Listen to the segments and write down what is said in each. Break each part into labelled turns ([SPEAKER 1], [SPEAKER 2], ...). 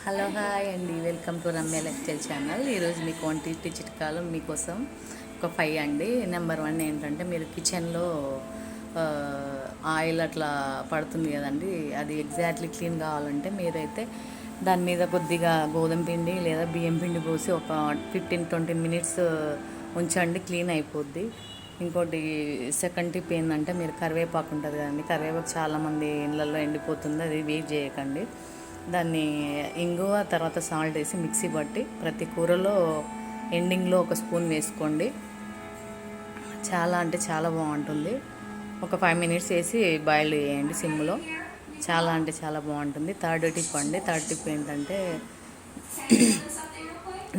[SPEAKER 1] Hello hi అండి, welcome to Ramya life style channel. ఈరోజు మీకు వంటి చిట్కాలు మీకోసం ఒక 5 అండి. నెంబర్ 1 ఏంటంటే, మీరు కిచెన్లో ఆయిల్ అట్లా పడుతుంది కదండి, అది ఎగ్జాక్ట్లీ క్లీన్ కావాలంటే మీరైతే దాని మీద కొద్దిగా గోధుమ పిండి లేదా బియ్యం పిండి పోసి ఒక 15-20 మినిట్స్ ఉంచండి, క్లీన్ అయిపోద్ది. ఇంకోటి సెకండ్ టిప్ ఏంటంటే, మీరు కరివేపాకు ఉంటుంది కదండి, కరివేపాకు చాలామంది ఇళ్ళల్లో ఎండిపోతుంది, అది వేస్ట్ చేయకండి. దాన్ని ఇంగువ తర్వాత సాల్ట్ వేసి మిక్సీ పట్టి ప్రతి కూరలో ఎండింగ్లో ఒక స్పూన్ వేసుకోండి. చాలా అంటే చాలా బాగుంటుంది. ఒక 5 మినిట్స్ వేసి బాయిల్ చేయండి సిమ్లో. చాలా అంటే చాలా బాగుంటుంది. థర్డ్ టిప్ ఏంటంటే,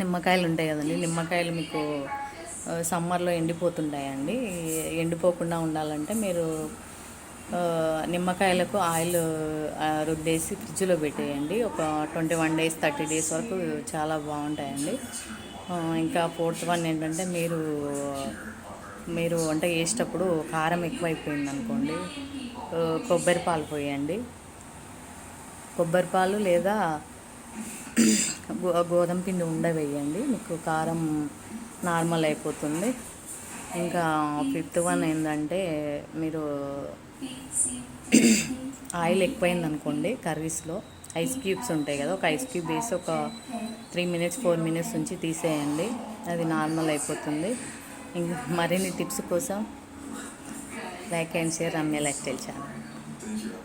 [SPEAKER 1] నిమ్మకాయలు ఉంటాయి కదండి, నిమ్మకాయలు మీకు సమ్మర్లో ఎండిపోతుంటాయండి. ఎండిపోకుండా ఉండాలంటే మీరు నిమ్మకాయలకు ఆయిల్ రుద్దేసి ఫ్రిడ్జ్లో పెట్టేయండి. ఒక 21 డేస్ 30 డేస్ వరకు చాలా బాగుంటాయండి. ఇంకా ఫోర్త్ వన్ ఏంటంటే, మీరు వంట చేసేటప్పుడు కారం ఎక్కువైపోయింది అనుకోండి, కొబ్బరి పాలు పోయండి. కొబ్బరి పాలు లేదా గోధుమ పిండి ఉండవేయండి, మీకు కారం నార్మల్ అయిపోతుంది. ఇంకా ఫిఫ్త్ వన్ ఏంటంటే, మీరు ఆయిల్ ఎక్కువైంది అనుకోండి కర్రీస్లో, ఐస్ క్యూబ్స్ ఉంటాయి కదా, ఒక ఐస్ క్యూబ్ వేసి ఒక 4 మినిట్స్ నుంచి తీసేయండి, అది నార్మల్ అయిపోతుంది. మరిన్ని టిప్స్ కోసం like and share Ramya life style channel.